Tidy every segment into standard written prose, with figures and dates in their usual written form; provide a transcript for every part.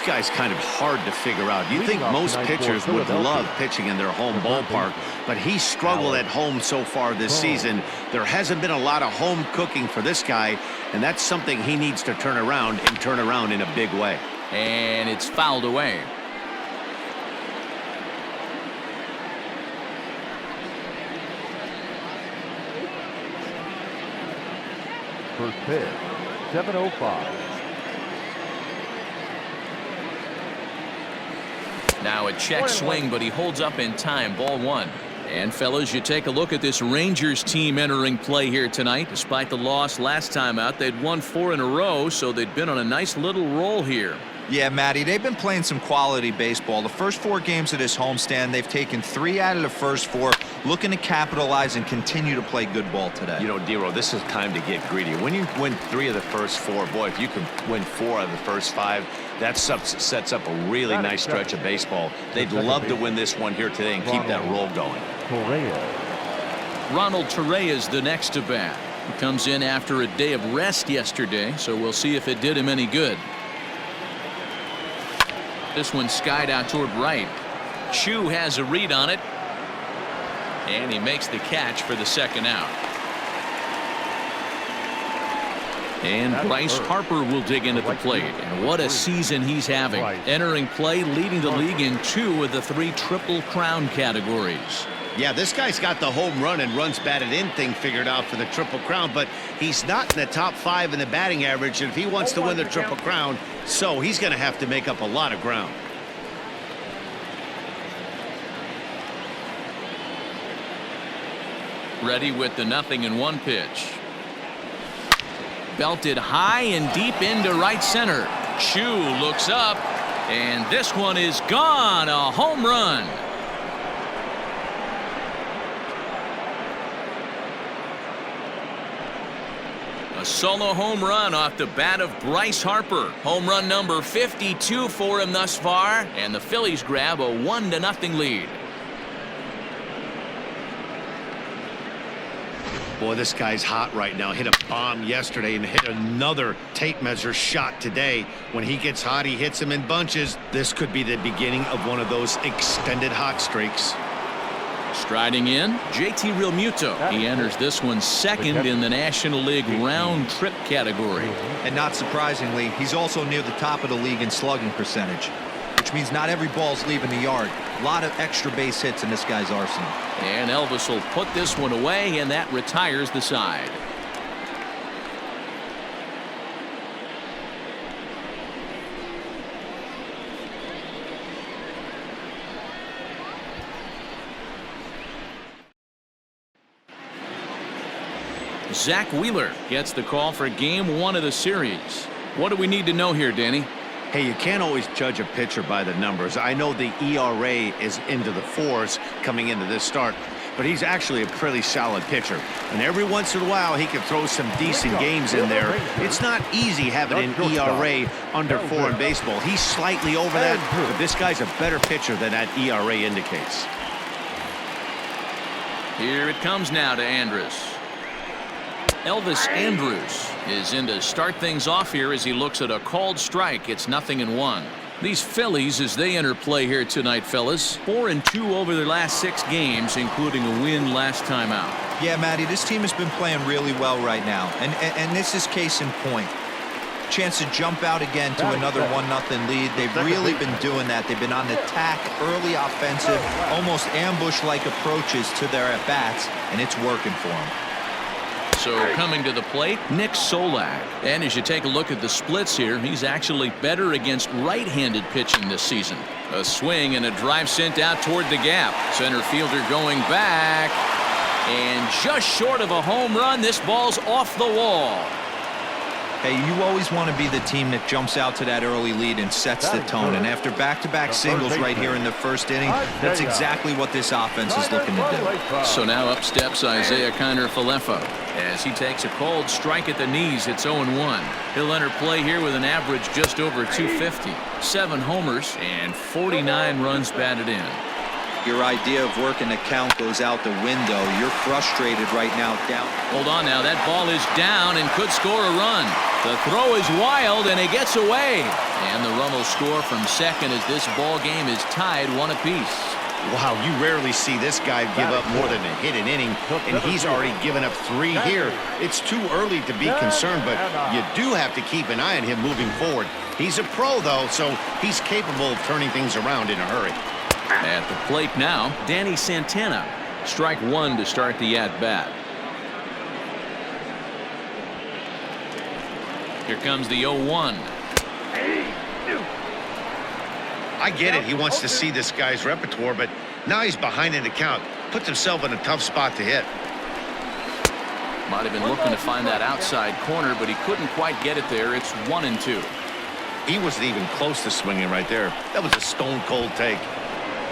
This guy's kind of hard to figure out. You think most pitchers would love pitching in their home ballpark, but he's struggled at home so far this season. There hasn't been a lot of home cooking for this guy, and that's something he needs to turn around in a big way. And it's fouled away. First pitch, 7:05. Now a check swing, but he holds up in time. Ball one. And fellas, you take a look at this Rangers team entering play here tonight. Despite the loss last time out, they'd won 4 in a row, so they'd been on a nice little roll here. Yeah, Matty, they've been playing some quality baseball. The first 4 games of this homestand, they've taken 3 out of the first 4, looking to capitalize and continue to play good ball today. You know, Dero, this is time to get greedy. When you win 3 of the first 4, boy, if you can win 4 of the first 5, that sets up a really nice stretch of baseball. They'd love to win this one here today and keep that roll going. Ronald Torrey is the next to bat. He comes in after a day of rest yesterday, so we'll see if it did him any good. This one skied out toward right. Chu has a read on it, and he makes the catch for the second out. And Bryce Harper will dig in at the plate. And what a season he's having. Entering play, leading the league in 2 of the 3 Triple Crown categories. Yeah, this guy's got the home run and runs batted in thing figured out for the Triple Crown, but he's not in the top 5 in the batting average. And if he wants to win the Triple Crown, so he's going to have to make up a lot of ground. Ready with the 0-1 pitch. Belted high and deep into right center. Chu looks up, and this one is gone. A home run. A solo home run off the bat of Bryce Harper. Home run number 52 for him thus far, and the Phillies grab a 1-0 lead. Boy, this guy's hot right now. Hit a bomb yesterday and hit another tape measure shot today. When he gets hot, he hits them in bunches. This could be the beginning of one of those extended hot streaks. Striding in, JT Realmuto. He enters this one second in the National League round trip category. And not surprisingly, he's also near the top of the league in slugging percentage, which means not every ball's leaving the yard. A lot of extra base hits in this guy's arsenal. And Elvis will put this one away, and that retires the side. Zach Wheeler gets the call for game 1 of the series. What do we need to know here, Danny? Hey, you can't always judge a pitcher by the numbers. I know the ERA is into the 4s coming into this start, but he's actually a pretty solid pitcher. And every once in a while, he can throw some decent games in there. It's not easy having an ERA under 4 in baseball. He's slightly over that, but this guy's a better pitcher than that ERA indicates. Here it comes now to Andrus. Elvis Andrus is in to start things off here as he looks at a called strike. It's 0-1. These Phillies, as they enter play here tonight, fellas, 4-2 over their last 6 games, including a win last time out. Yeah, Matty, this team has been playing really well right now, and this is case in point. Chance to jump out again to another 1-0 lead. They've really been doing that. They've been on the attack, early offensive, almost ambush-like approaches to their at-bats, and it's working for them. So coming to the plate, Nick Solak. And as you take a look at the splits here, he's actually better against right-handed pitching this season. A swing and a drive sent out toward the gap. Center fielder going back. And just short of a home run, this ball's off the wall. Hey, you always want to be the team that jumps out to that early lead and sets the tone. And after back-to-back singles right here in the first inning, that's exactly what this offense is looking to do. So now up steps Isaiah Kiner-Falefa as he takes a cold strike at the knees. It's 0-1. He'll enter play here with an average just over 250, 7 homers, and 49 runs batted in. Your idea of working the count goes out the window. You're frustrated right now. Down. Hold on now. That ball is down and could score a run. The throw is wild and he gets away. And the run will score from second as this ball game is tied 1 apiece. Wow, you rarely see this guy give up more than a hit an inning, and he's already given up 3 here. It's too early to be concerned, but you do have to keep an eye on him moving forward. He's a pro, though, so he's capable of turning things around in a hurry. At the plate now, Danny Santana. Strike 1 to start the at-bat. Here comes the 0-1. I get it. He wants to see this guy's repertoire, but now he's behind in the count. Puts himself in a tough spot to hit. Might have been looking to find that outside corner, but he couldn't quite get it there. It's 1-2. He wasn't even close to swinging right there. That was a stone-cold take.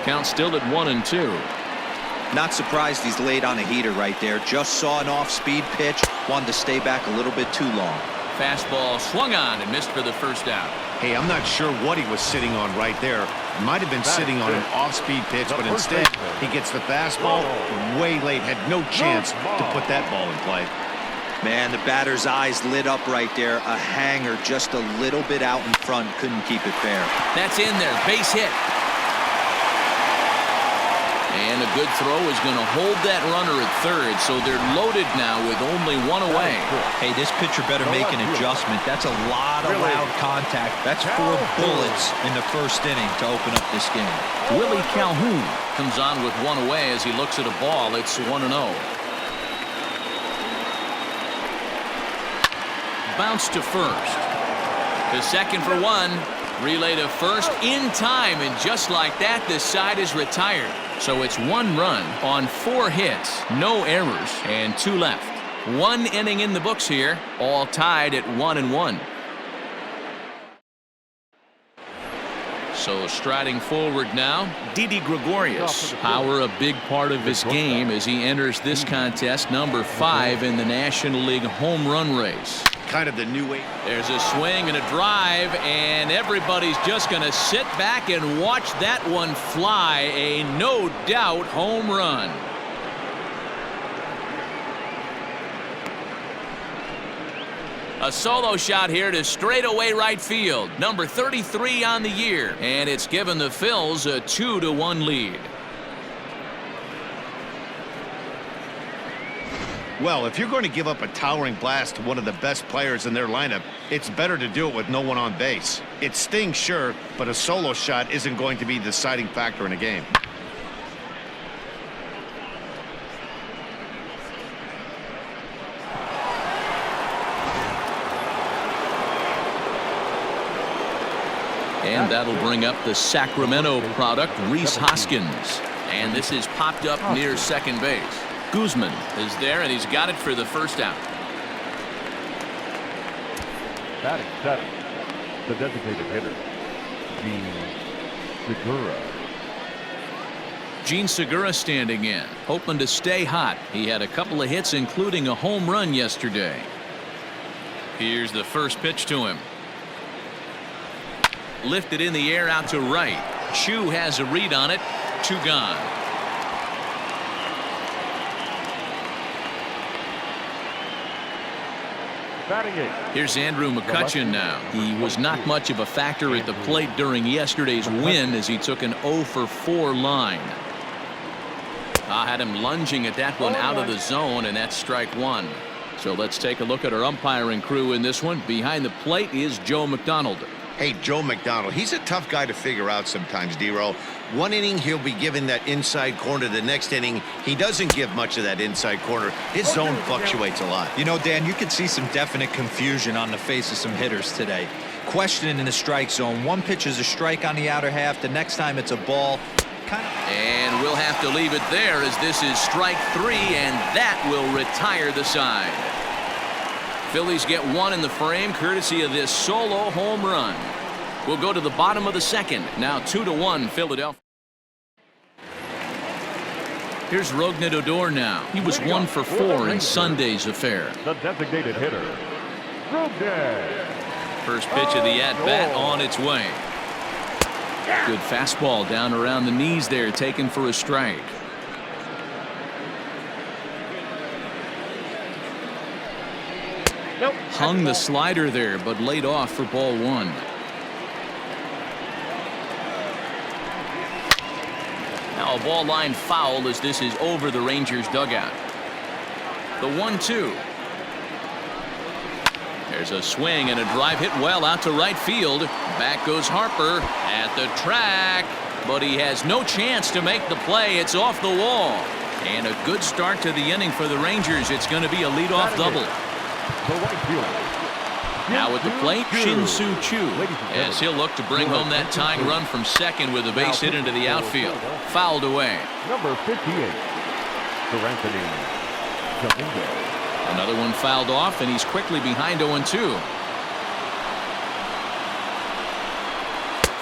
Count still at 1-2. Not surprised he's laid on a heater right there. Just saw an off-speed pitch. Wanted to stay back a little bit too long. Fastball swung on and missed for the first out. Hey, I'm not sure what he was sitting on right there. Might have been sitting on an off-speed pitch, but instead he gets the fastball way late. Had no chance to put that ball in play. Man, the batter's eyes lit up right there. A hanger just a little bit out in front. Couldn't keep it fair. That's in there. Base hit. And a good throw is going to hold that runner at third, so they're loaded now with only 1 away. Hey, this pitcher better make an adjustment. That's a lot of loud contact. That's 4 bullets in the first inning to open up this game. Willie Calhoun comes on with 1 away as he looks at a ball. It's 1-0. Bounce to first. To second for 1. Relay to first in time, and just like that, this side is retired. So it's 1 run on 4 hits, no errors, and 2 left. 1 inning in the books here, all tied at 1-1. So striding forward now, Didi Gregorius. Power a big part of his game as he enters this contest, number 5 in the National League home run race. Kind of the new way. There's a swing and a drive, and everybody's just going to sit back and watch that one fly. A no-doubt home run. A solo shot here to straightaway right field. Number 33 on the year, and it's given the Phils a 2-1 lead. Well, if you're going to give up a towering blast to one of the best players in their lineup, it's better to do it with no one on base. It stings, sure, but a solo shot isn't going to be the deciding factor in a game. And that'll bring up the Sacramento product, Rhys Hoskins. And this is popped up near second base. Guzman is there, and he's got it for the first out. Batting 7, the designated hitter, Gene Segura. Gene Segura standing in, hoping to stay hot. He had a couple of hits, including a home run yesterday. Here's the first pitch to him. Lifted in the air out to right. Chu has a read on it. 2 gone. Here's Andrew McCutchen now. He was not much of a factor at the plate during yesterday's win as he took an 0-for-4 line. Had him lunging at that one out of the zone, and that's strike 1. So let's take a look at our umpiring crew in this one. Behind the plate is Joe McDonald. Hey, Joe McDonald, he's a tough guy to figure out sometimes, D-Row. One inning, he'll be given that inside corner. The next inning, he doesn't give much of that inside corner. His zone fluctuates a lot. You know, Dan, you can see some definite confusion on the face of some hitters today. Questioning in the strike zone. One pitch is a strike on the outer half. The next time it's a ball. And we'll have to leave it there as this is strike 3, and that will retire the side. Phillies get 1 in the frame courtesy of this solo home run. We'll go to the bottom of the second. Now 2-1 Philadelphia. Here's Rougned Odor now. He was 1-for-4 in Sunday's affair. The designated hitter, Rougned. First pitch of the at-bat on its way. Good fastball down around the knees there, taken for a strike. Hung the slider there, but laid off for ball one. Now a ball line foul as this is over the Rangers dugout. The 1-2. There's a swing and a drive hit well out to right field. Back goes Harper at the track, but he has no chance to make the play. It's off the wall. And a good start to the inning for the Rangers. It's going to be a leadoff double. Now at the plate, Shin-Soo Choo, as he'll look to bring home that tying run from second with a base hit into the outfield. Fouled away. Number 58, Anthony Domingo. Another one fouled off, and he's quickly behind 0-2.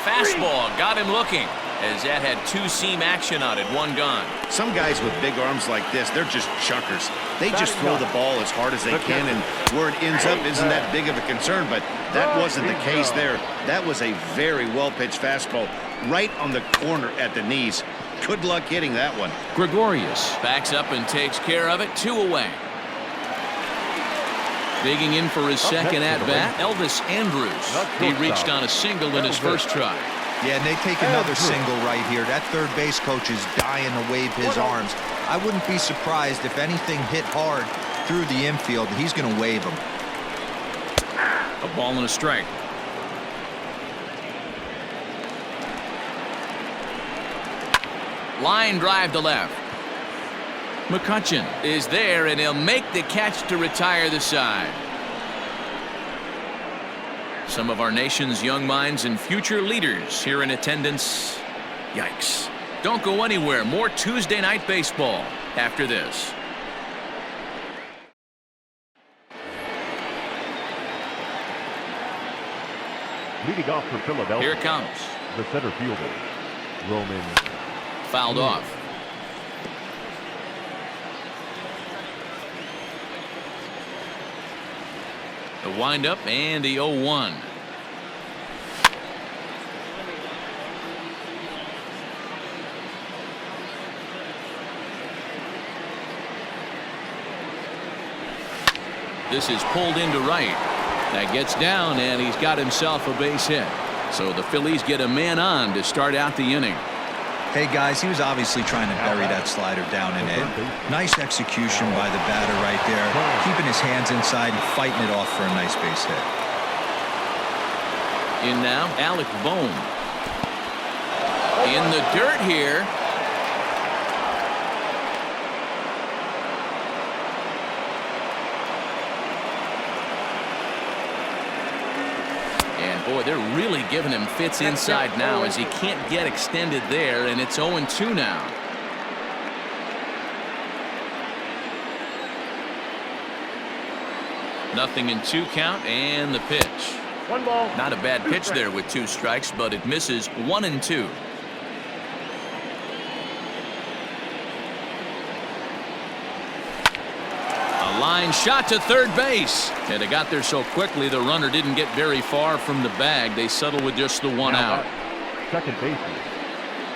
Fastball got him looking, as that had two-seam action on it. One gone. Some guys with big arms like this, they're just chuckers. They just throw the ball as hard as they can, and where it ends up isn't that big of a concern, but that wasn't the case there. That was a very well-pitched fastball right on the corner at the knees. Good luck hitting that one. Gregorius backs up and takes care of it. 2 away. Digging in for his second at-bat, Elvis Andrus. He reached on a single in his first try. Yeah, and they take another single right here. That third base coach is dying to wave his arms. I wouldn't be surprised if anything hit hard through the infield. He's going to wave them. A ball and a strike. Line drive to left. McCutchen is there, and he'll make the catch to retire the side. Some of our nation's young minds and future leaders here in attendance. Yikes. Don't go anywhere. More Tuesday Night Baseball after this. Leading off for Philadelphia. Here it comes. The center fielder, Roman. Fouled off. The windup and the 0-1. This is pulled into right. That gets down, and he's got himself a base hit. So the Phillies get a man on to start out the inning. Hey, guys, he was obviously trying to bury that slider down and in. Nice execution by the batter right there, keeping his hands inside and fighting it off for a nice base hit. In now, Alec Bohm. In the dirt here. Boy, they're really giving him fits inside now as he can't get extended there, and it's 0-2 now. Nothing in 2 count, and the pitch. 1 ball. Not a bad pitch there with 2 strikes, but it misses 1-2. Line shot to third base, and it got there so quickly the runner didn't get very far from the bag. They settled with just the 1 out. Second baseman,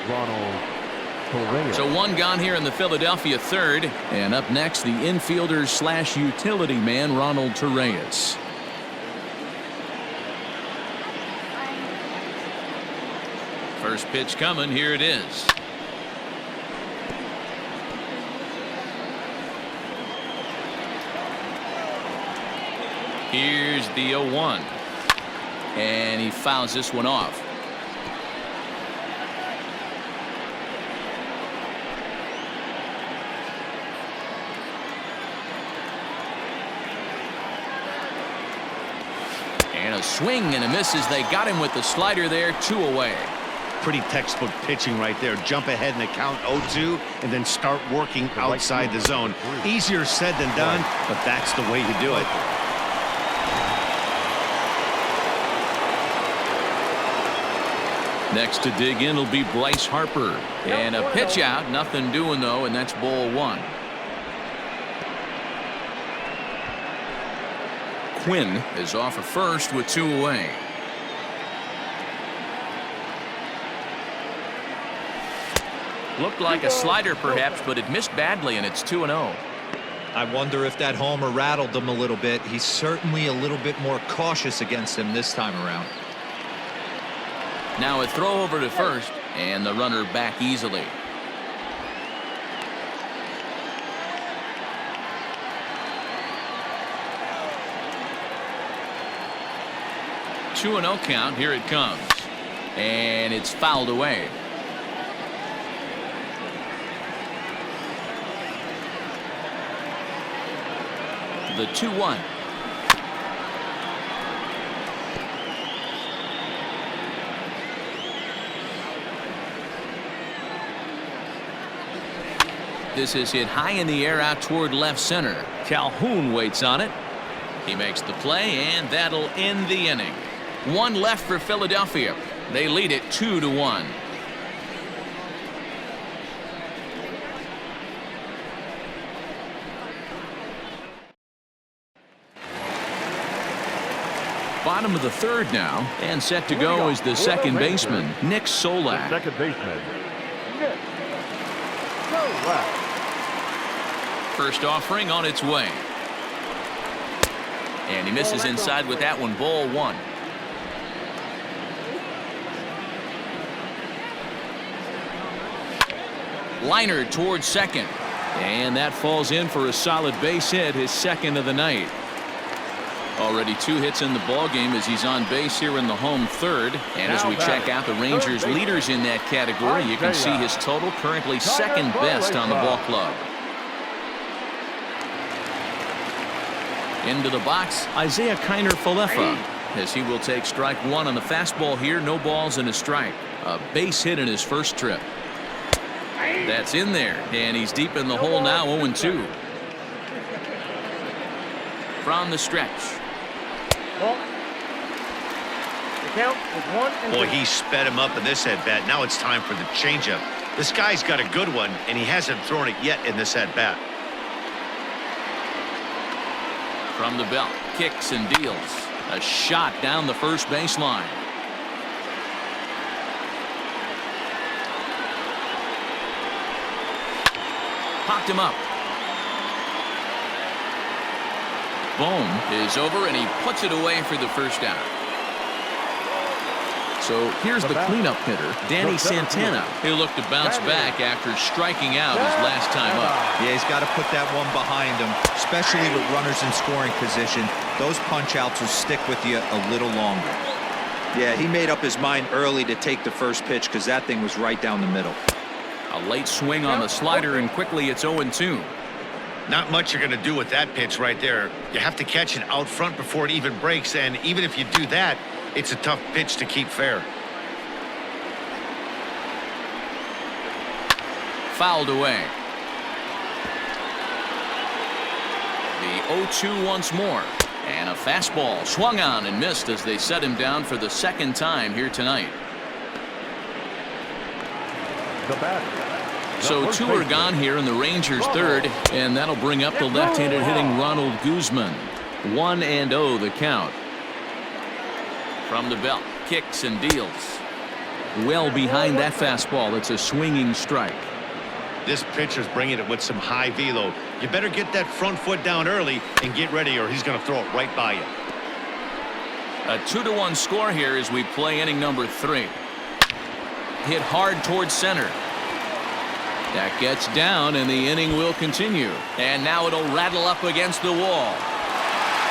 Ronald Torres. So 1 gone here in the Philadelphia third, and up next the infielder / utility man Ronald Torres. First pitch coming. Here it is. Here's the 0-1, and he fouls this one off. And a swing and a miss as they got him with the slider there. 2 away. Pretty textbook pitching right there. Jump ahead in the count 0-2 and then start working outside the zone. Easier said than done, but that's the way you do it. Next to dig in will be Bryce Harper. And a pitch out. Nothing doing, though, and that's ball 1. Quinn is off at first with 2 away. Looked like a slider perhaps, but it missed badly, and it's 2-0. I wonder if that homer rattled him a little bit. He's certainly a little bit more cautious against him this time around. Now a throw over to first, and the runner back easily. Two and 0 count. Here it comes, and it's fouled away. The 2-1. This is hit high in the air out toward left center. Calhoun waits on it. He makes the play, and that'll end the inning. One left for Philadelphia. They lead it 2-1. Bottom of the third now, and set to go is the second baseman, Nick Solak. Second baseman, Nick Solak. First offering on its way. And he misses inside with that one, ball one. Liner towards second. And that falls in for a solid base hit, his second of the night. Already 2 hits in the ballgame as he's on base here in the home third. And as we check out the Rangers leaders in that category, you can see his total currently second best on the ball club. Into the box, Isaiah Kiner-Falefa, as he will take strike one on the fastball here. No balls and a strike. A base hit in his first trip. That's in there, and he's deep in the hole now, 0-2. From the stretch. Boy, he sped him up in this at-bat. Now it's time for the changeup. This guy's got a good one, and he hasn't thrown it yet in this at-bat. From the belt, kicks and deals. A shot down the first baseline. Popped him up. Bohm is over, and he puts it away for the first out. So here's the cleanup hitter, Danny Santana. He'll look to bounce back after striking out his last time up. Yeah, he's got to put that one behind him, especially with runners in scoring position. Those punch-outs will stick with you a little longer. Yeah, he made up his mind early to take the first pitch because that thing was right down the middle. A late swing on the slider, and quickly it's 0-2. Not much you're going to do with that pitch right there. You have to catch it out front before it even breaks, and even if you do that, it's a tough pitch to keep fair. Fouled away. The 0-2 once more. And a fastball swung on and missed as they set him down for the second time here tonight. So 2 are gone here in the Rangers' third, and that'll bring up the left-handed hitting Ronald Guzman. 1-0 the count. From the belt, kicks and deals. Well behind that fastball. It's a swinging strike. This pitcher's bringing it with some high velo. You better get that front foot down early and get ready, or he's going to throw it right by you. A 2-1 score here as we play inning number 3. Hit hard towards center. That gets down, and the inning will continue. And now it'll rattle up against the wall.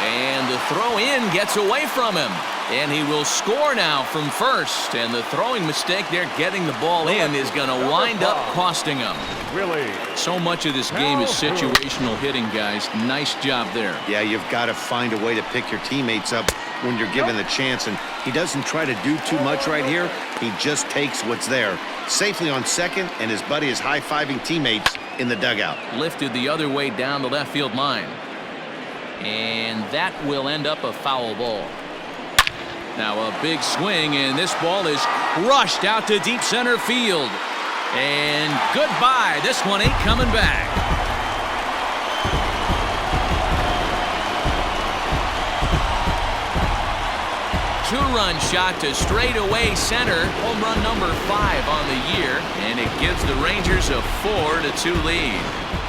And the throw in gets away from him. And he will score now from first. And the throwing mistake there, getting the ball in, is going to wind up costing him. Really? So much of this game is situational hitting, guys. Nice job there. Yeah, you've got to find a way to pick your teammates up when you're given the chance. And he doesn't try to do too much right here. He just takes what's there. Safely on second, and his buddy is high-fiving teammates in the dugout. Lifted the other way down the left field line. And that will end up a foul ball. Now a big swing, and this ball is crushed out to deep center field. And goodbye. This one ain't coming back. two-run shot to straightaway center. Home run number 5 on the year, and it gives the Rangers a 4-2 lead.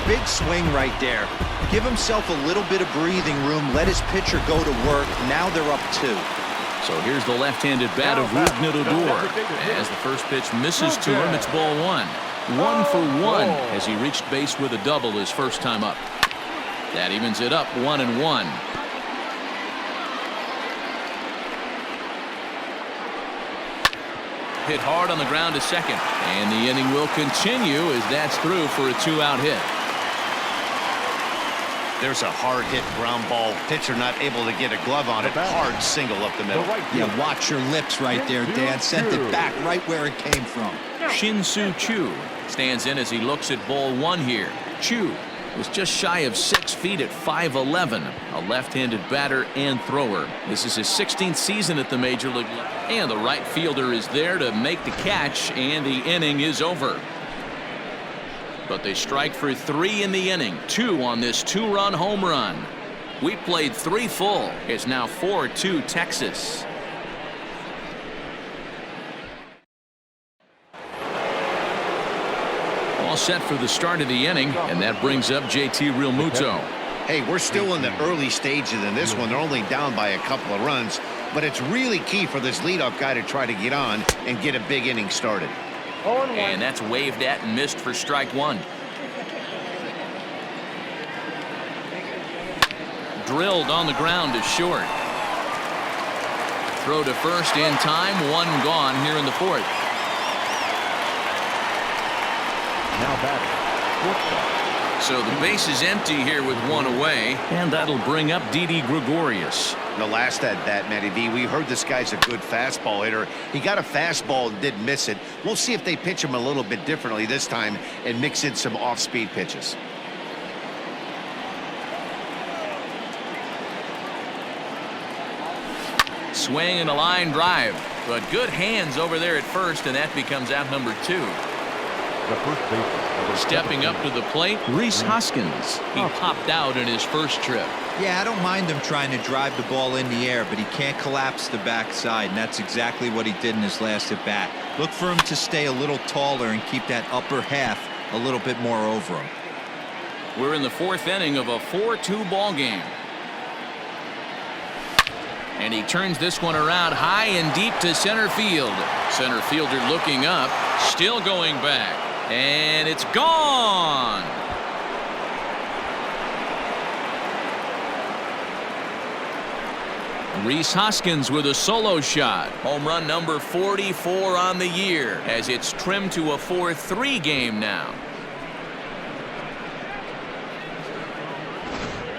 Big swing right there. Give himself a little bit of breathing room. Let his pitcher go to work. Now they're up 2. So here's the left-handed bat of Rougned Odor. As the first pitch misses to him, it's ball 1. 1 for 1 as he reached base with a double his first time up. That evens it up 1-1. Hit hard on the ground to second, and the inning will continue as that's through for a 2-out hit. There's a hard hit ground ball. Pitcher not able to get a glove on it. Hard single up the middle. Yeah, watch your lips right there, Dan. Sent it back right where it came from. Shin-Soo Choo stands in as he looks at ball 1 here. Choo was just shy of 6 feet at 5'11", a left-handed batter and thrower. This is his 16th season at the major league level. And the right fielder is there to make the catch, and the inning is over. But they strike for 3 in the inning, 2 on this 2-run home run. We played 3 full. It's now 4-2 Texas. All set for the start of the inning, and that brings up JT Realmuto. Hey, we're still in the early stages in this one. They're only down by a couple of runs, but it's really key for this leadoff guy to try to get on and get a big inning started. And that's waved at and missed for strike 1. Drilled on the ground to short. Throw to first in time. 1 gone here in the 4th. Now batting. So the base is empty here with 1 away, and that'll bring up Didi Gregorius. The last at bat, Matty V, we heard this guy's a good fastball hitter. He got a fastball and didn't miss it. We'll see if they pitch him a little bit differently this time and mix in some off-speed pitches. Swing and a line drive, but good hands over there at first, and that becomes out number 2. The first baseman. Stepping up to the plate, Rhys Hoskins. He popped out in his first trip. Yeah, I don't mind him trying to drive the ball in the air, but he can't collapse the backside, and that's exactly what he did in his last at bat. Look for him to stay a little taller and keep that upper half a little bit more over him. We're in the 4th inning of a 4-2 ball game. And he turns this one around high and deep to center field. Center fielder looking up, still going back, and it's gone. Rhys Hoskins with a solo shot. Home run number 44 on the year as it's trimmed to a 4-3 game now.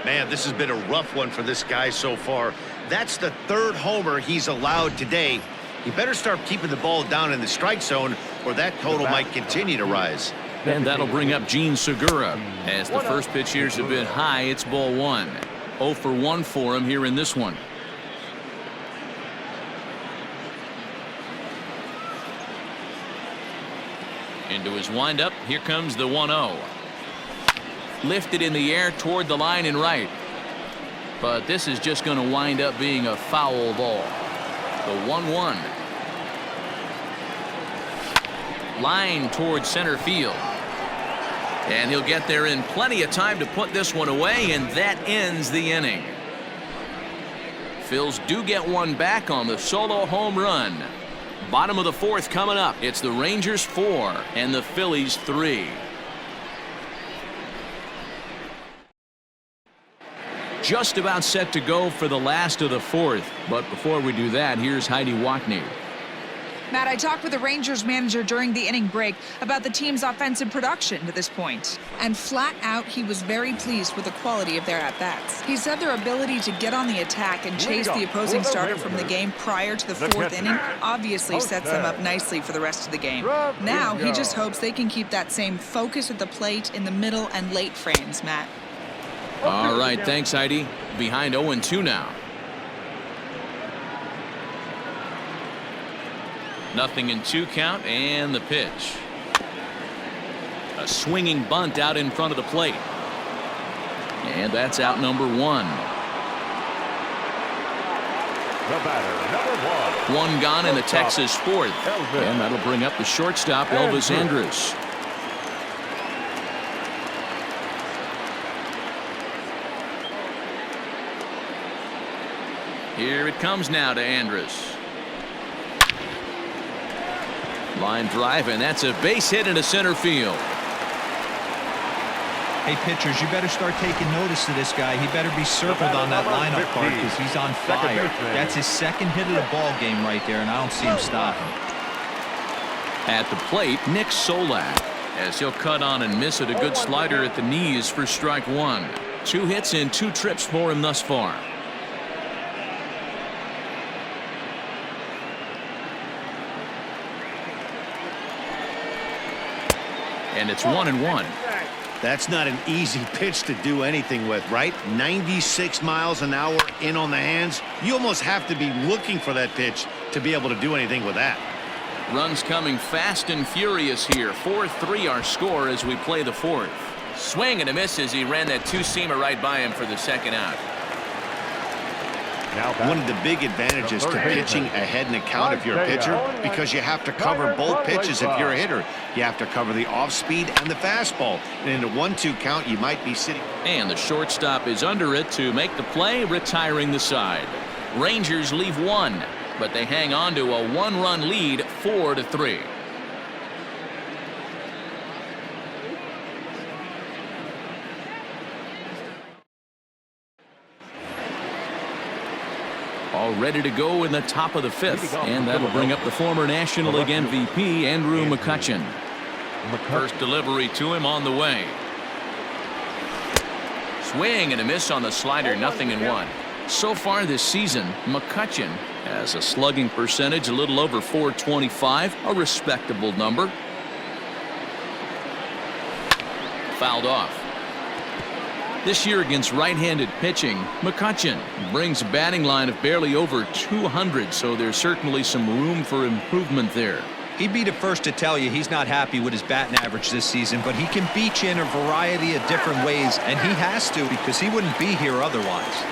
Man, this has been a rough one for this guy so far. That's the 3rd homer he's allowed today. He better start keeping the ball down in the strike zone, or that total might continue to rise. And that'll bring up Gene Segura. As the first pitch here's a bit high, it's ball 1. 0 for 1 for him here in this one. Into his windup, here comes the 1-0. Lifted in the air toward the line and right. But this is just going to wind up being a foul ball. The 1-1. Line towards center field. And he'll get there in plenty of time to put this one away, and that ends the inning. Phils do get one back on the solo home run. Bottom of the 4th coming up. It's the Rangers 4 and the Phillies 3. Just about set to go for the last of the 4th. But before we do that, here's Heidi Wackney. Matt, I talked with the Rangers manager during the inning break about the team's offensive production to this point. And flat out, he was very pleased with the quality of their at-bats. He said their ability to get on the attack and chase the opposing starter from the game prior to the 4th inning obviously sets them up nicely for the rest of the game. Now, he just hopes they can keep that same focus at the plate in the middle and late frames, Matt. All right, thanks, Heidi. Behind 0-2 now. Nothing in 2 count, and the pitch. A swinging bunt out in front of the plate. And that's out number 1. The batter, number 1. One gone in the Shortstop, Texas fourth. Elvis. And that'll bring up the shortstop, Elvis Andrus. Here it comes now to Andrus. Line drive, and that's a base hit into center field. Hey, pitchers, you better start taking notice of this guy. He better be circled on that lineup card because he's on fire. That's his second hit of the ball game right there, and I don't see him stopping. At the plate, Nick Solak, as he'll cut on and miss it. A good slider at the knees for strike one. 2 hits and 2 trips for him thus far. And it's 1-1. That's not an easy pitch to do anything with, right? 96 miles an hour in on the hands. You almost have to be looking for that pitch to be able to do anything with that. Runs coming fast and furious here. 4-3 our score as we play the fourth. Swing and a miss as he ran that 2-seamer right by him for the second out. One of the big advantages to pitching ahead in the count if you're a pitcher, because you have to cover both pitches if you're a hitter. You have to cover the off-speed and the fastball. And in a 1-2 count, you might be sitting. And the shortstop is under it to make the play, retiring the side. Rangers leave 1, but they hang on to a 1-run lead, 4-3. All ready to go in the top of the 5th, and that'll bring up the former National League MVP, Andrew McCutchen. First delivery to him on the way. Swing and a miss on the slider, 0-1. So far this season, McCutchen has a slugging percentage a little over .425, a respectable number. Fouled off. This year against right-handed pitching, McCutchen brings a batting line of barely over 200, so there's certainly some room for improvement there. He'd be the first to tell you he's not happy with his batting average this season, but he can beat you in a variety of different ways, and he has to because he wouldn't be here otherwise.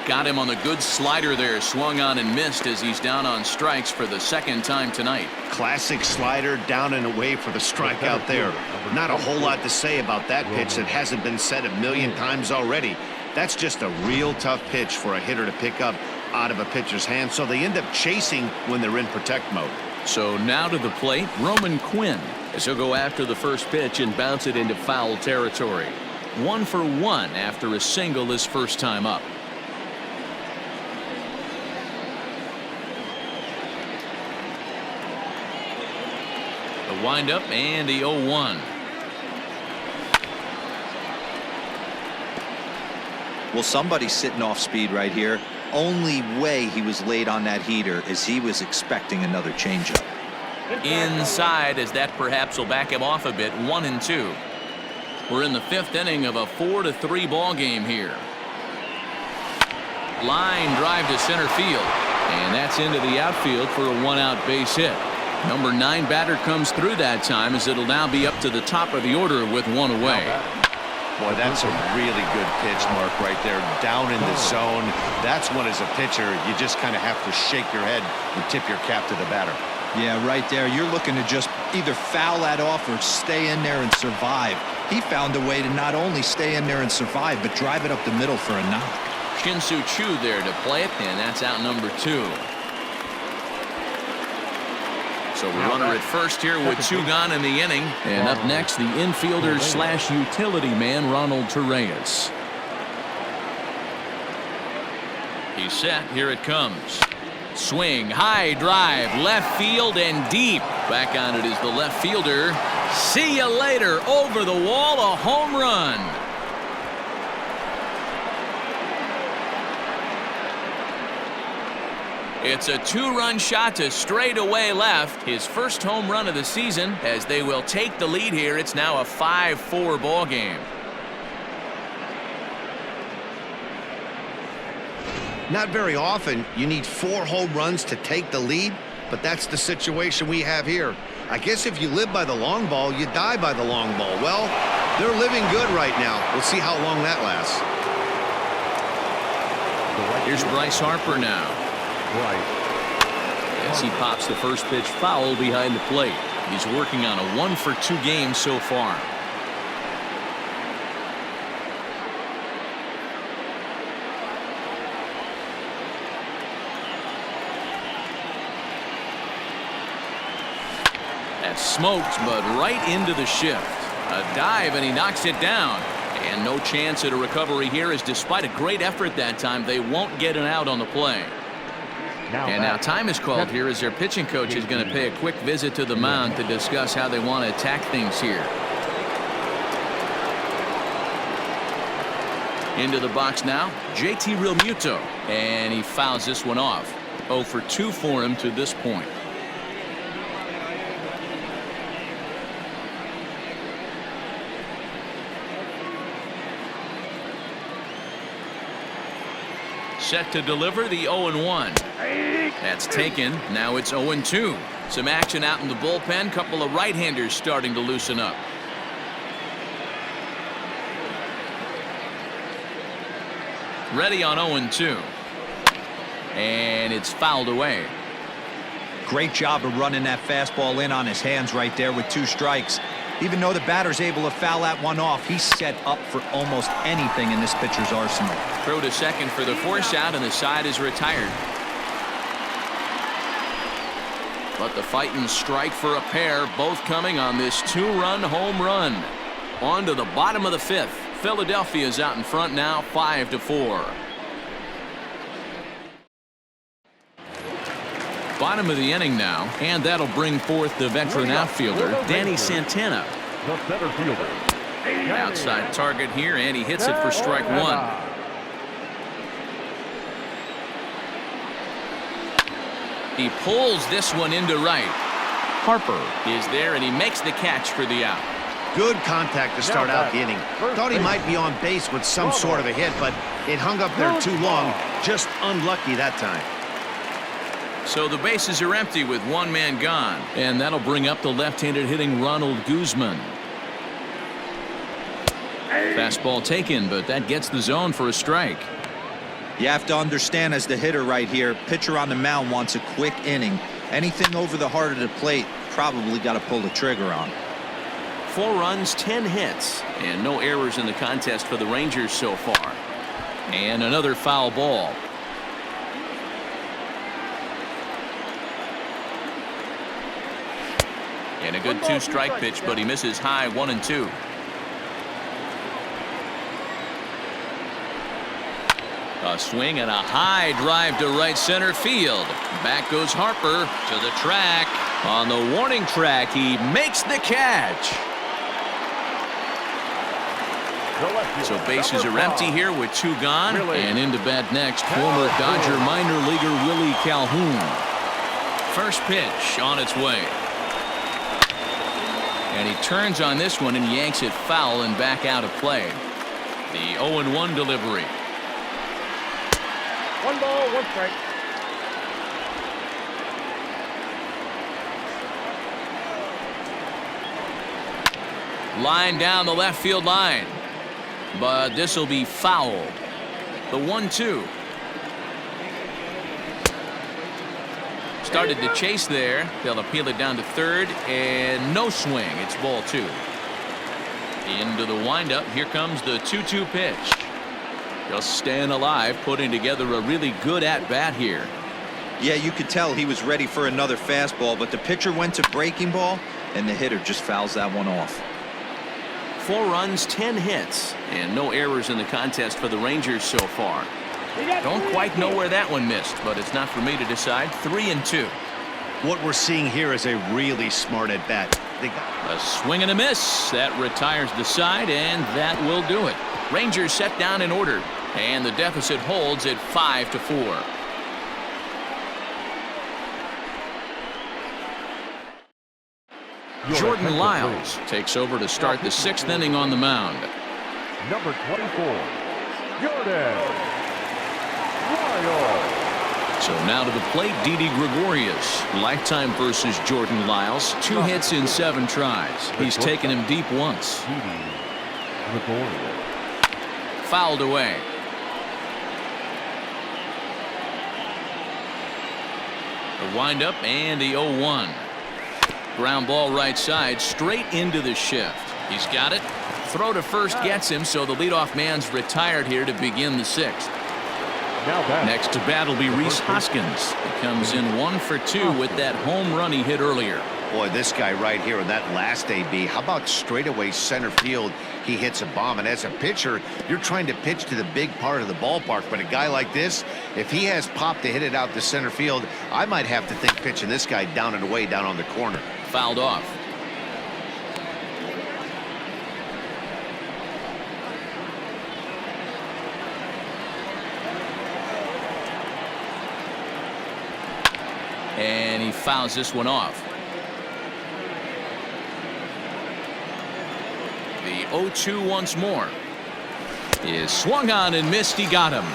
Got him on the good slider there, swung on and missed as he's down on strikes for the second time tonight. Classic slider down and away for the strikeout there. Not a whole lot to say about that pitch that hasn't been said a million times already. That's just a real tough pitch for a hitter to pick up out of a pitcher's hand, so they end up chasing when they're in protect mode. So now to the plate, Roman Quinn, as he'll go after the first pitch and bounce it into foul territory. 1 for 1 after a single his first time up. The windup and the 0-1. Well, somebody's sitting off speed right here. Only way he was late on that heater is he was expecting another changeup. Inside, as that perhaps will back him off a bit. 1-2. We're in the 5th inning of a 4-3 ball game here. Line drive to center field, and that's into the outfield for a 1-out base hit. Number 9 batter comes through that time, as it'll now be up to the top of the order with 1 away. Boy, that's a really good pitch, Mark, right there. Down in the zone. That's when, as a pitcher, you just kind of have to shake your head and tip your cap to the batter. Yeah, right there. You're looking to just either foul that off or stay in there and survive. He found a way to not only stay in there and survive, but drive it up the middle for a knock. Shin-Soo Choo there to play it, and that's out number 2. So we runner at first here with 2 gone in the inning. And up next, the infielder / utility man, Ronald Torreyes. He's set. Here it comes. Swing, high drive, left field and deep. Back on it is the left fielder. See you later. Over the wall, a home run. It's a 2-run shot to straightaway left. His first home run of the season, as they will take the lead here. It's now a 5-4 ball game. Not very often you need 4 home runs to take the lead, but that's the situation we have here. I guess if you live by the long ball, you die by the long ball. Well, they're living good right now. We'll see how long that lasts. Here's Bryce Harper now. As he pops the first pitch foul behind the plate. He's working on a 1-for-2 game so far. That's smoked, but right into the shift. A dive, and he knocks it down. And no chance at a recovery here, as despite a great effort that time, they won't get an out on the play. And now time is called here as their pitching coach is going to pay a quick visit to the mound to discuss how they want to attack things here. Into the box now, JT Realmuto. And he fouls this one off. 0 for 2 for him to this point. Set to deliver the 0-1. That's taken. Now it's 0-2. Some action out in the bullpen. Couple of right-handers starting to loosen up. Ready on 0-2. And it's fouled away. Great job of running that fastball in on his hands right there with 2 strikes. Even though the batter's able to foul that one off, he's set up for almost anything in this pitcher's arsenal. Throw to second for the force out, and the side is retired. But the fighting strike for a pair, both coming on this 2-run home run. On to the bottom of the 5th. Philadelphia is out in front now, 5-4. Bottom of the inning now, and that'll bring forth the veteran outfielder, Danny Santana. The center fielder. Outside target here, and he hits it for strike 1. He pulls this one into right. Harper is there, and he makes the catch for the out. Good contact to start out the inning. Thought he might be on base with some sort of a hit, but it hung up there too long. Just unlucky that time. So the bases are empty with 1 man gone, and that'll bring up the left-handed hitting Ronald Guzman. Fastball taken, but that gets the zone for a strike. You have to understand, as the hitter right here, pitcher on the mound wants a quick inning. Anything over the heart of the plate, probably got to pull the trigger on. 4 runs, 10 hits, and no errors in the contest for the Rangers so far. And another foul ball. And a good 2-strike pitch, but he misses high 1-2. A swing and a high drive to right center field. Back goes Harper to the track. On the warning track, he makes the catch. So bases are empty here with 2 gone. And into bat next, former Dodger minor leaguer Willie Calhoun. First pitch on its way. And he turns on this one and yanks it foul and back out of play. The 0-1 delivery. 1 ball, 1 strike. Line down the left field line. But this will be fouled. The 1-2. Started to chase there. They'll appeal it down to third, and no swing. It's ball 2. Into the windup. Here comes the 2-2 pitch. Just staying alive, putting together a really good at-bat here. Yeah, you could tell he was ready for another fastball, but the pitcher went to breaking ball, and the hitter just fouls that one off. 4 runs, 10 hits, and no errors in the contest for the Rangers so far. Don't quite know where that one missed, but it's not for me to decide. 3-2. What we're seeing here is a really smart at-bat. A swing and a miss. That retires the side, and that will do it. Rangers set down in order, and the deficit holds at 5-4. Jordan Lyles takes over to start the 6th inning on the mound. Number 24, Jordan Lyles. So now to the plate, Didi Gregorius. Lifetime versus Jordan Lyles. 2 hits in 7 tries. He's taken him deep once. Gregorius. Fouled away. The windup and the 0-1. Ground ball right side, straight into the shift. He's got it. Throw to first gets him, so the leadoff man's retired here to begin the 6th. Next to bat will be Rhys Hoskins. He comes in 1 for 2 with that home run he hit earlier. Boy, this guy right here in that last AB, how about straightaway center field? He hits a bomb, and as a pitcher, you're trying to pitch to the big part of the ballpark, but a guy like this, if he has pop to hit it out to center field, I might have to think pitching this guy down and away down on the corner. Fouled off. And he fouls this one off. The 0-2 once more. Is swung on and missed. He got him.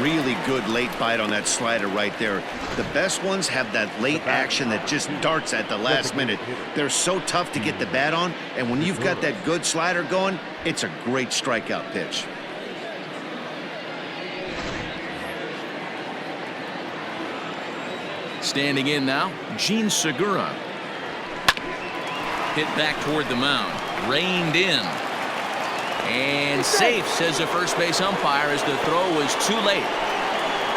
Really good late bite on that slider right there. The best ones have that late action that just darts at the last minute. They're so tough to get the bat on, and when you've got that good slider going, it's a great strikeout pitch. Standing in now, Gene Segura. Hit back toward the mound. Reined in. And safe, says the first base umpire, as the throw was too late.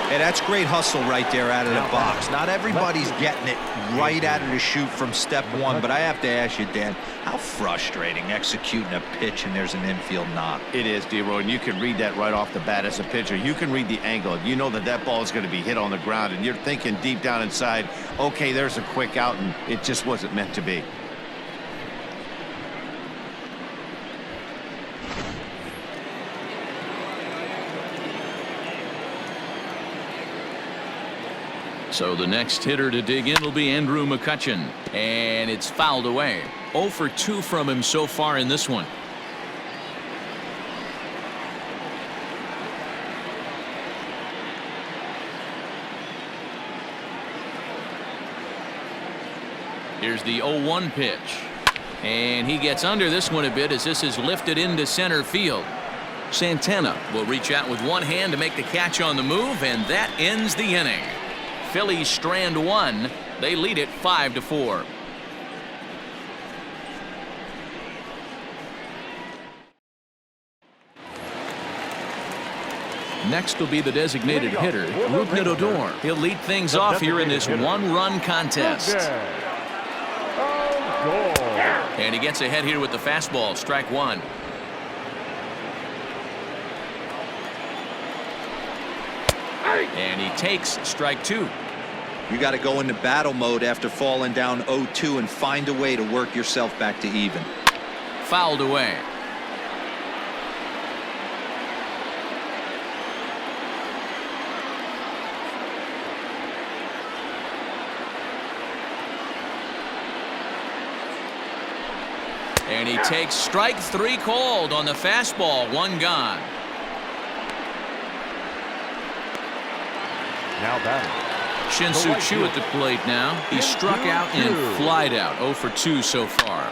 Hey, that's great hustle right there out of the box. Not everybody's getting it right out of the chute from step one, but I have to ask you, Dan, how frustrating executing a pitch and there's an infield knock. It is, D-Roy, and you can read that right off the bat as a pitcher. You can read the angle. You know that that ball is going to be hit on the ground, and you're thinking deep down inside, okay, there's a quick out, and it just wasn't meant to be. So the next hitter to dig in will be Andrew McCutchen, and it's fouled away. 0 for 2 from him so far in this one. Here's the 0-1 pitch, and he gets under this one a bit as this is lifted into center field. Santana will reach out with one hand to make the catch on the move, and that ends the inning. Phillies strand one. They lead it 5-4. Next will be the designated hitter, Rougned Odor. He'll lead things off here in this one-run contest. And he gets ahead here with the fastball, strike one. And he takes strike two. You got to go into battle mode after falling down 0-2 and find a way to work yourself back to even. Fouled away. And he takes strike three called on the fastball. One gone. Now batting. Shin-Soo Choo at the plate now. He struck out and flied out. 0 for 2 so far.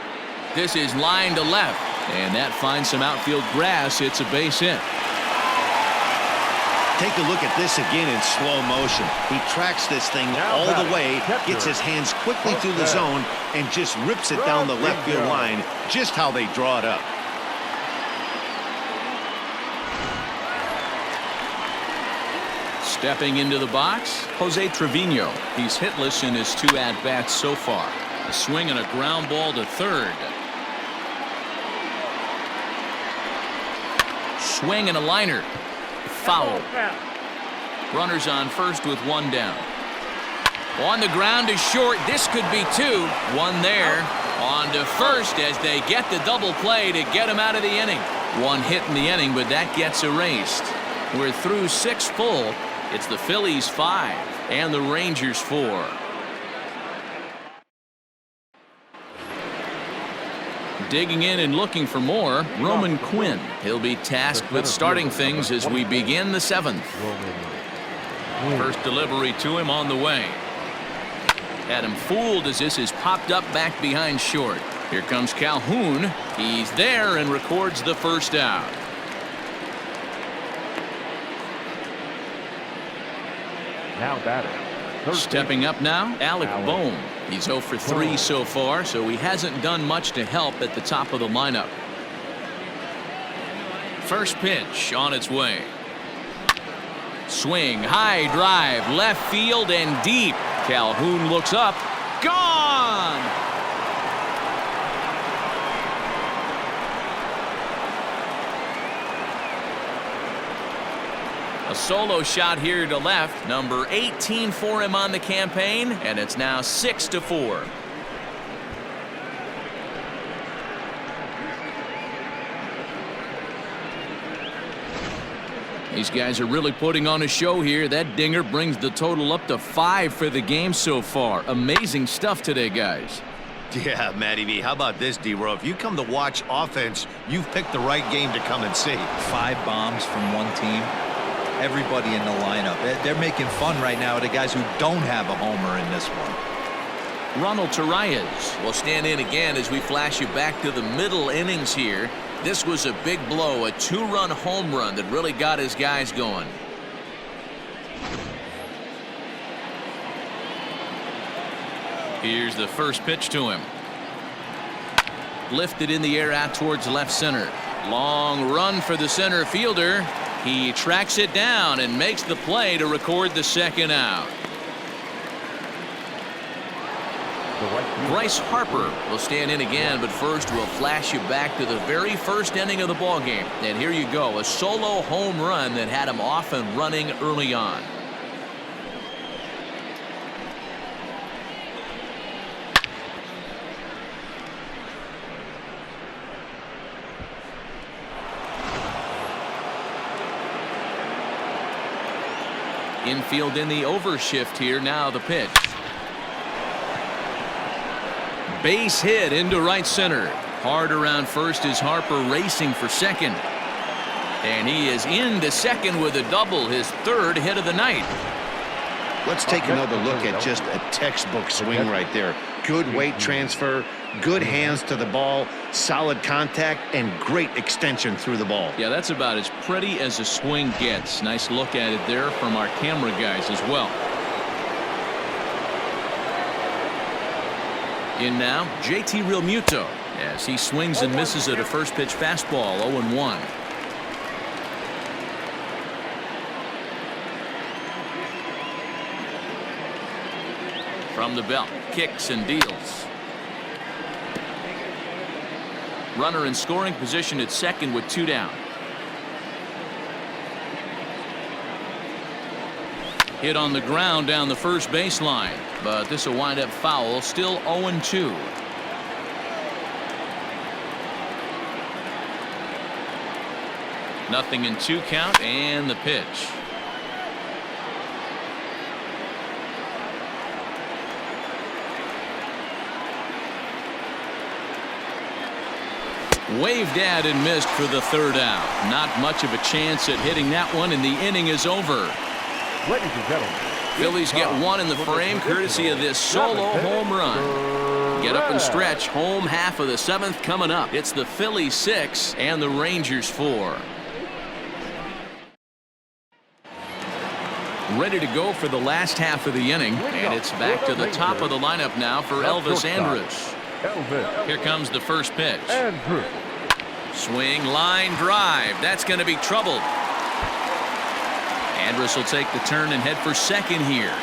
This is line to left. And that finds some outfield grass. It's a base hit. Take a look at this again in slow motion. He tracks this thing all the way, gets his hands quickly through the zone, and just rips it down the left field line, just how they draw it up. Stepping into the box, Jose Trevino. He's hitless in his 2 at-bats so far. A swing and a ground ball to third. Swing and a liner. Foul. Runners on first with one down. On the ground to short. This could be 2. One there. On to first as they get the double play to get him out of the inning. One hit in the inning, but that gets erased. We're through 6 full. It's the Phillies 5 and the Rangers 4. Digging in and looking for more, Roman Quinn. He'll be tasked with starting things as we begin the 7th. First delivery to him on the way. Had him fooled as this is popped up back behind short. Here comes Calhoun. He's there and records the first out. Now batting. Stepping up now, Alec Bohm. He's 0 for 3 so far, so he hasn't done much to help at the top of the lineup. First pitch on its way. Swing, high drive, left field and deep. Calhoun looks up. Gone! A solo shot here to left. Number 18 for him on the campaign, and it's now 6-4. These guys are really putting on a show here. That dinger brings the total up to 5 for the game so far. Amazing stuff today, guys. Yeah, Matty V. How about this, D-Row? If you come to watch offense, you've picked the right game to come and see. 5 bombs from one team. Everybody in the lineup. They're making fun right now of the guys who don't have a homer in this one. Ronald Torreyes will stand in again as we flash you back to the middle innings here. This was a big blow, a 2-run home run that really got his guys going. Here's the first pitch to him. Lifted in the air out towards left center. Long run for the center fielder. He tracks it down and makes the play to record the second out. Bryce Harper will stand in again, but first we'll flash you back to the very first inning of the ballgame. And here you go, a solo home run that had him off and running early on. Infield in the overshift here. Now the pitch. Base hit into right center. Hard around first is Harper racing for second. And he is into second with a double, his 3rd hit of the night. Let's take another look at just a textbook swing right there. Good weight transfer, good hands to the ball, solid contact, and great extension through the ball. Yeah, that's about as pretty as a swing gets. Nice look at it there from our camera guys as well. In now, JT Realmuto as he swings and misses at a first pitch fastball, 0-1. From the belt, kicks and deals. Runner in scoring position at second with 2 down. Hit on the ground down the first baseline, but this will wind up foul. Still 0-2. Nothing in 2 count, and the pitch. Waved at and missed for the 3rd out. Not much of a chance at hitting that one, and the inning is over. Ladies and gentlemen, Phillies get 1 in the frame courtesy of this solo home run. Get up and stretch. Home half of the 7th coming up. It's the Phillies 6 and the Rangers 4. Ready to go for the last half of the inning, and it's back to the top of the lineup now for Elvis Andrus. Here comes the first pitch. Swing, line drive. That's going to be trouble. Andrus will take the turn and head for second here.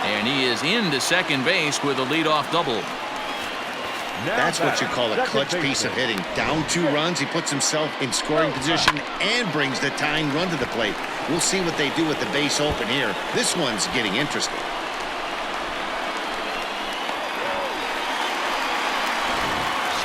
And he is into second base with a leadoff double. That's what you call a clutch piece of hitting. Down 2 runs, he puts himself in scoring position and brings the tying run to the plate. We'll see what they do with the base open here. This one's getting interesting.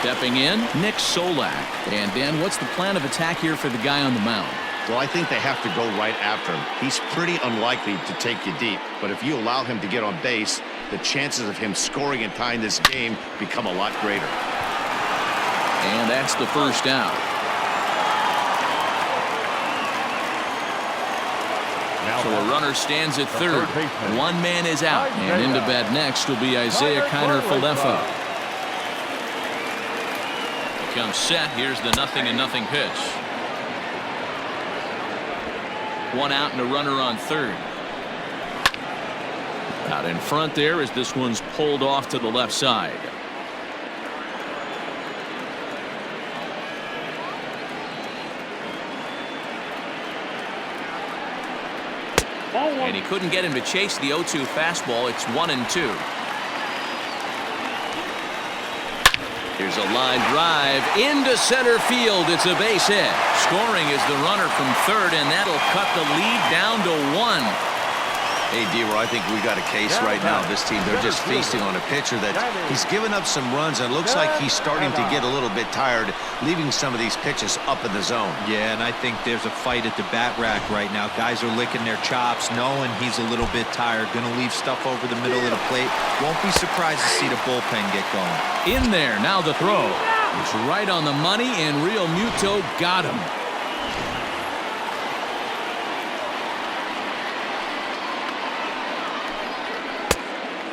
Stepping in, Nick Solak. And Dan, what's the plan of attack here for the guy on the mound? Well, I think they have to go right after him. He's pretty unlikely to take you deep, but if you allow him to get on base, the chances of him scoring and tying this game become a lot greater. And that's the first out. So a runner stands at third. 1 man is out, and into bat next will be Isaiah Kiner Falefa. Comes set. Here's the 0-0 pitch. 1 out and a runner on third. Out in front there as this one's pulled off to the left side. And he couldn't get him to chase the 0-2 fastball. It's 1-2. Here's a line drive into center field. It's a base hit. Scoring is the runner from third, and that'll cut the lead down to 1. Hey, D-Roy, I think we got a case right now. This team, they're just feasting on a pitcher that he's given up some runs and looks like he's starting to get a little bit tired, leaving some of these pitches up in the zone. Yeah, and I think there's a fight at the bat rack right now. Guys are licking their chops, knowing he's a little bit tired. Going to leave stuff over the middle of the plate. Won't be surprised to see the bullpen get going. In there, now the throw. It's right on the money, and Real Muto got him.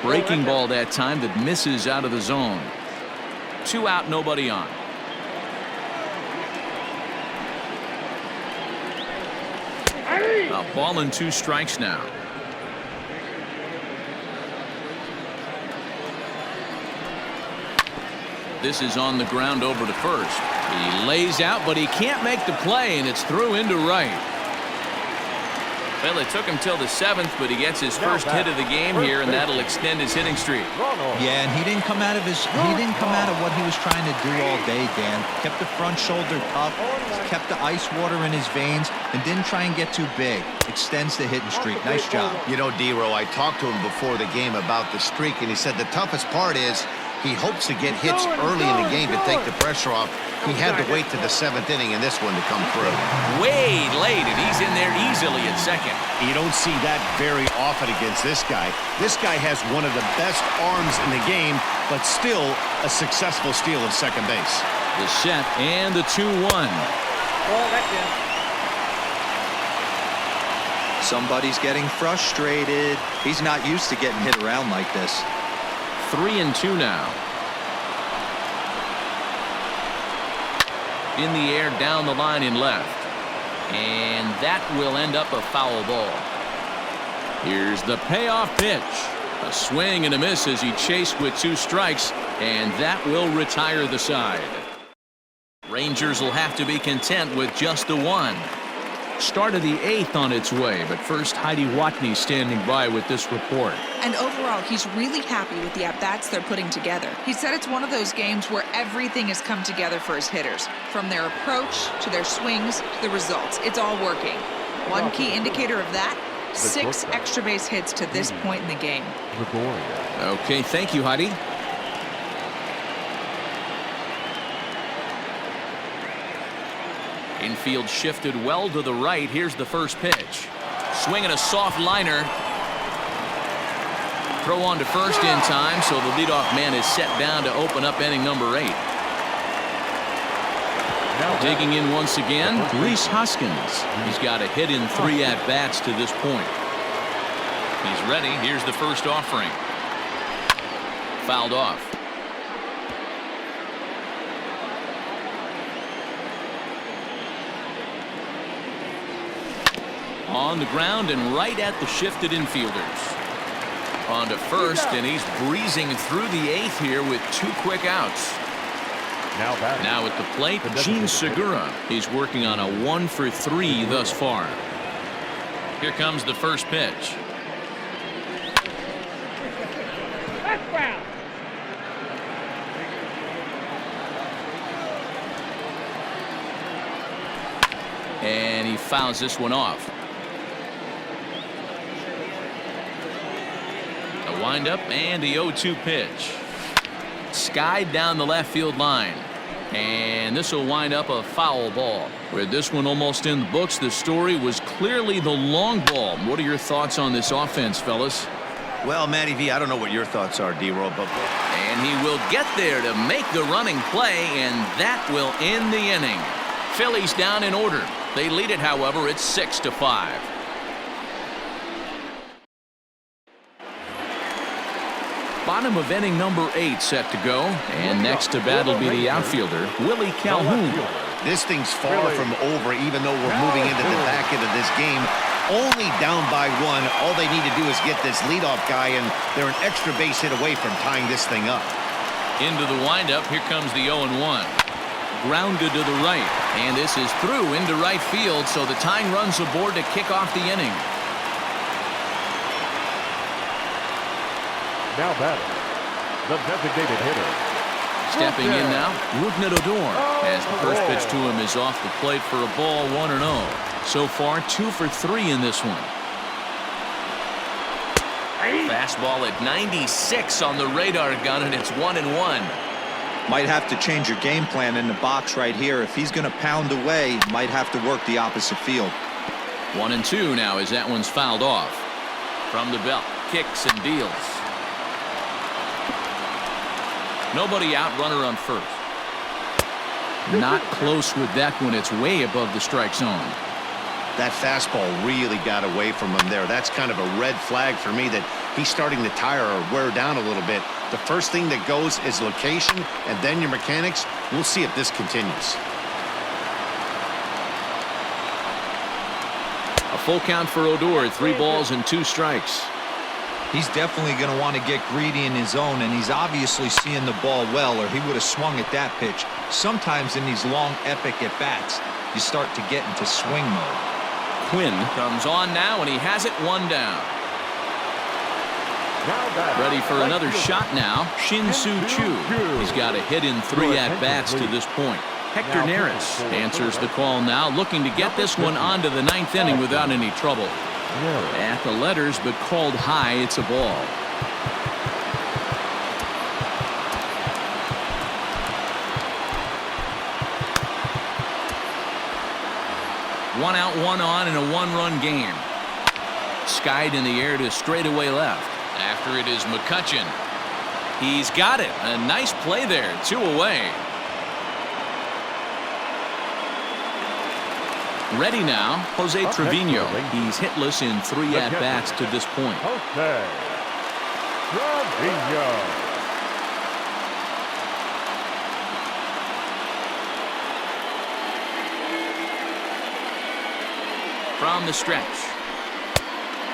Breaking ball that time that misses out of the zone. 2 out, nobody on. A ball and 2 strikes now. This is on the ground over to first. He lays out, but he can't make the play, and it's through into right. Well, it took him till the 7th, but he gets his first hit of the game here, and that'll extend his hitting streak. Yeah, and he didn't come out of what he was trying to do all day, Dan. Kept the front shoulder up, kept the ice water in his veins, and didn't try and get too big. Extends the hitting streak. Nice job. You know, D-Roy, I talked to him before the game about the streak, and he said the toughest part is he hopes to get hits early in the game to take the pressure off. He had to wait to the 7th inning in this one to come through. Way late, and he's in there easily at second. You don't see that very often against this guy. This guy has one of the best arms in the game, but still a successful steal of second base. The set and the 2-1. Somebody's getting frustrated. He's not used to getting hit around like this. 3-2 now. In the air, down the line in left. And that will end up a foul ball. Here's the payoff pitch. A swing and a miss as he chased with 2 strikes, and that will retire the side. Rangers will have to be content with just the 1. Start of the 8th on its way, but first Heidi Watney standing by with this report. And overall, he's really happy with the at-bats they're putting together. He said it's one of those games where everything has come together for his hitters. From their approach, to their swings, to the results. It's all working. One key indicator of that, 6 extra base hits to this point in the game. Okay, thank you, Heidi. Infield shifted well to the right. Here's the first pitch. Swinging a soft liner. Throw on to first in time, so the leadoff man is set down to open up inning number 8. Digging in once again, Rhys Hoskins. He's got a hit in 3 at-bats to this point. He's ready. Here's the first offering. Fouled off. On the ground and right at the shifted infielders. On to first, and he's breezing through the 8th here with 2 quick outs. Now at the plate, Gene Segura. He's working on a 1-for-3 thus far. Here comes the first pitch. And he fouls this one off. A windup and a 0-2 pitch. Skied down the left field line. And this will wind up a foul ball. With this one almost in the books, the story was clearly the long ball. What are your thoughts on this offense, fellas? Well, Matty V, I don't know what your thoughts are, D-Roll, but... And he will get there to make the running play, and that will end the inning. Phillies down in order. They lead it, however, it's 6-5. Bottom of inning number 8 set to go, and next to bat will be the outfielder, Willie Calhoun. This thing's far from over, even though we're moving into the back end of this game. only down by 1. All they need to do is get this leadoff guy, and they're an extra base hit away from tying this thing up. Into the windup. Here comes the 0-1. Grounded to the right. And this is through into right field, so the tying runs aboard to kick off the inning. Now batting, the designated hitter. Stepping in now, Odor, as the first pitch to him is off the plate for a ball, 1-0. So far, 2 for 3 in this one. Fastball at 96 on the radar gun, and it's 1-1. Might have to change your game plan in the box right here. If he's going to pound away, might have to work the opposite field. 1-2 now as that one's fouled off. From the belt, kicks and deals. Nobody out, runner on first. Not close with that one. It's way above the strike zone. That fastball really got away from him there. That's kind of a red flag for me that he's starting to tire or wear down a little bit. The first thing that goes is location and then your mechanics. We'll see if this continues. A full count for Odor, 3 balls and 2 strikes. He's definitely going to want to get greedy in his zone, and he's obviously seeing the ball well, or he would have swung at that pitch. Sometimes in these long, epic at-bats, you start to get into swing mode. Quinn comes on now, and he has it 1 down. Ready for another shot now. Shin-Soo Choo. He's got a hit in 3 at-bats to this point. Hector Neris answers the call now, looking to get this one onto the 9th inning without any trouble. At the letters, but called high. It's a ball. One out, 1 on in a 1-run game. Skied in the air to straightaway left. After it is McCutchen. He's got it. A nice play there. 2 away. Ready now, Jose Trevino. He's hitless in 3 at-bats to this point. Okay. Trevino. From the stretch.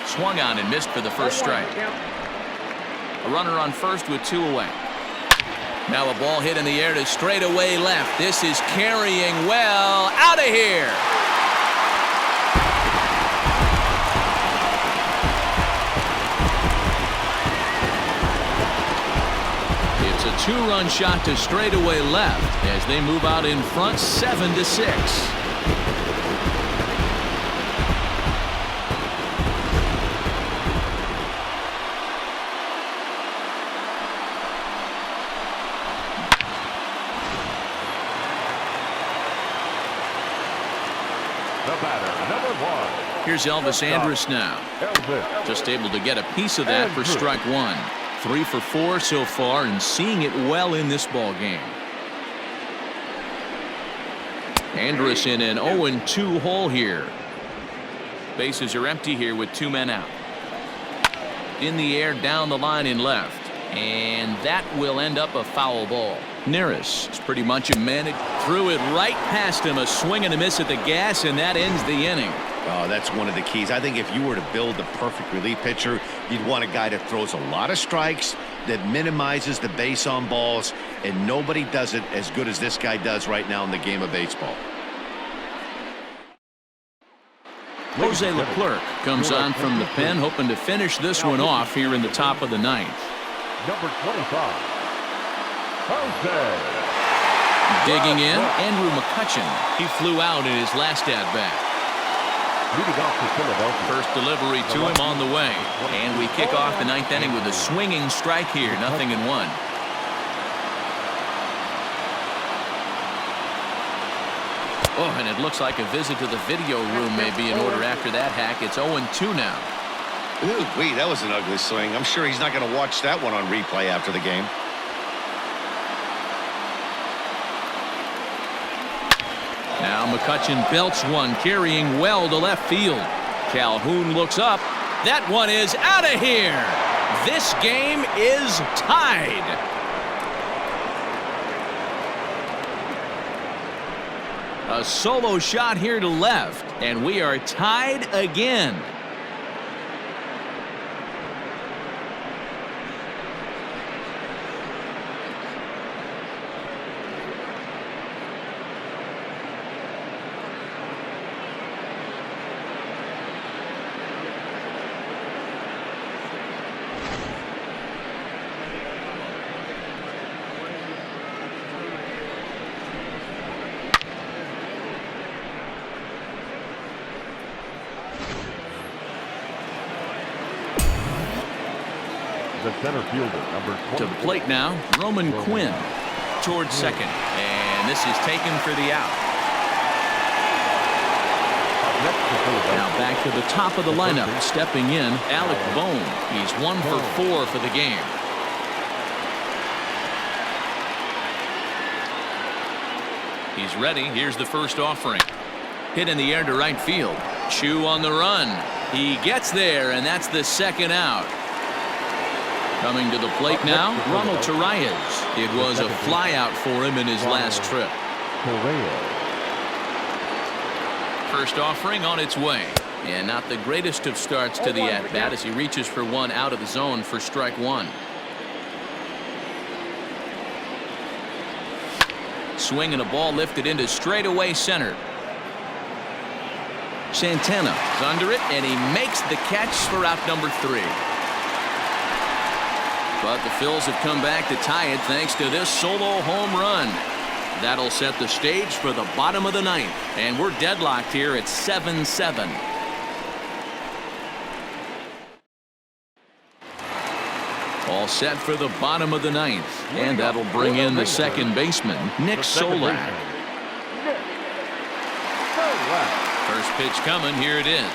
Swung on and missed for the first strike. A runner on first with 2 away. Now a ball hit in the air to straightaway left. This is carrying well. Out of here. It's a 2-run shot to straightaway left as they move out in front 7-6. The batter, number 1. Here's Elvis Andrus now. Just able to get a piece of that for strike 1. 3 for 4 so far and seeing it well in this ball game. Andrus in an 0-2 hole here. Bases are empty here with 2 men out. In the air down the line in left. And that will end up a foul ball. Neris is pretty much a man. Threw it right past him. A swing and a miss at the gas, and that ends the inning. Oh, that's one of the keys. I think if you were to build the perfect relief pitcher, you'd want a guy that throws a lot of strikes, that minimizes the base on balls, and nobody does it as good as this guy does right now in the game of baseball. Jose Leclerc comes on from the pen, hoping to finish this one off here in the top of the 9th. Number 25. Jose. Digging in, Andrew McCutchen. He flew out in his last at-bat. Leading off to Philadelphia. First delivery to him on the way. And we kick off the 9th inning with a swinging strike here. 0-1. Oh, and it looks like a visit to the video room may be in order after that hack. It's 0-2 now. Ooh, wait, that was an ugly swing. I'm sure he's not going to watch that one on replay after the game. Now McCutchen belts one, carrying well to left field. Calhoun looks up. That one is out of here. This game is tied. A solo shot here to left, and we are tied again. The center fielder, number 20. To the plate now, Roman Quinn towards second. And this is taken for the out. Now back to the top of the lineup. Stepping in, Alec Bohm. He's 1 for 4 for the game. He's ready. Here's the first offering. Hit in the air to right field. Chu on the run. He gets there, and that's the second out. Coming to the plate now, Ronald Torreyes. It was a flyout for him in his last trip. First offering on its way. And not the greatest of starts to the at-bat as he reaches for one out of the zone for strike one. Swinging a ball lifted into straightaway center. Santana is under it, and he makes the catch for out number 3. But the Phils have come back to tie it thanks to this solo home run. That'll set the stage for the bottom of the ninth. And we're deadlocked here at 7-7. All set for the bottom of the ninth. And that'll bring in the second baseman, Nick Solak. First pitch coming. Here it is.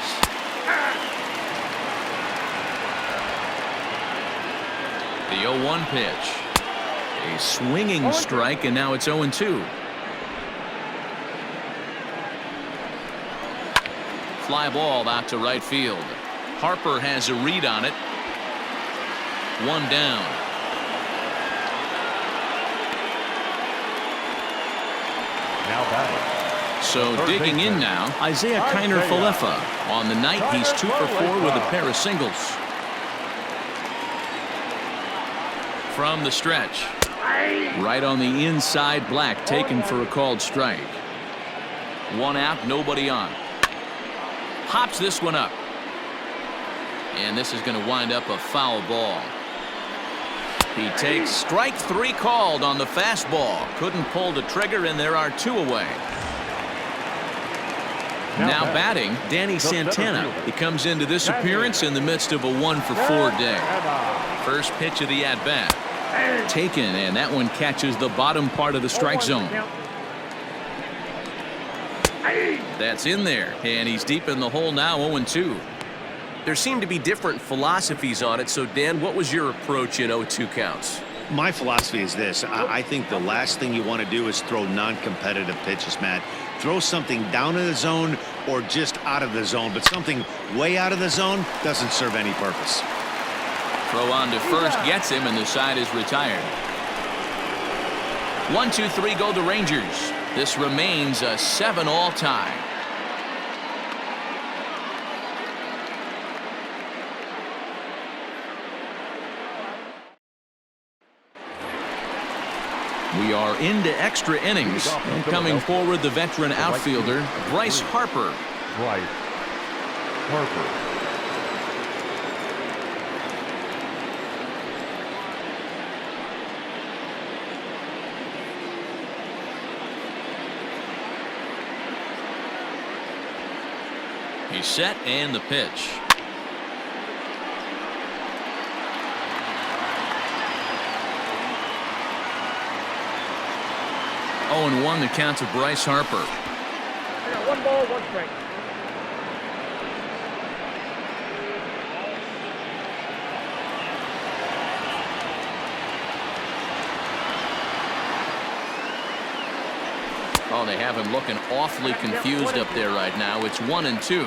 The 0-1 pitch. A swinging strike, and now it's 0-2. Fly ball out to right field. Harper has a read on it. One down. Now batting. So digging in now, Isaiah Kiner-Falefa. On the night, he's 2 for 4 with a pair of singles. From the stretch. Right on the inside, Black taken for a called strike. One out, nobody on. Pops this one up. And this is going to wind up a foul ball. He takes strike 3 called on the fastball. Couldn't pull the trigger, and there are 2 away. Now batting, Danny Santana. He comes into this appearance in the midst of a 1 for 4 day. First pitch of the at-bat. Taken, and that one catches the bottom part of the strike zone. That's in there, and he's deep in the hole now, 0-2. There seem to be different philosophies on it, so Dan, what was your approach at 0-2 counts? My philosophy is this. I think the last thing you want to do is throw non-competitive pitches, Matt. Throw something down in the zone or just out of the zone, but something way out of the zone doesn't serve any purpose. Throw on to first gets him, and the side is retired. 1-2-3 go the Rangers. This remains a 7-all tie. We are into extra innings. And coming forward, the veteran outfielder, Bryce Harper. Bryce Harper. He's set, and the pitch. Oh, and 1 the count to Bryce Harper. I got 1 ball, 1 strike. Oh, they have him looking awfully confused up there right now. It's 1-2.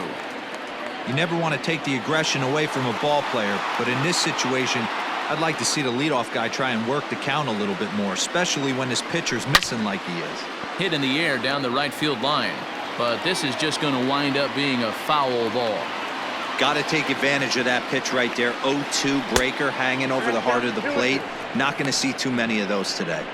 You never want to take the aggression away from a ball player, but in this situation, I'd like to see the leadoff guy try and work the count a little bit more, especially when this pitcher's missing like he is. Hit in the air down the right field line, but this is just going to wind up being a foul ball. Got to take advantage of that pitch right there. 0-2 breaker hanging over the heart of the plate. Not going to see too many of those today.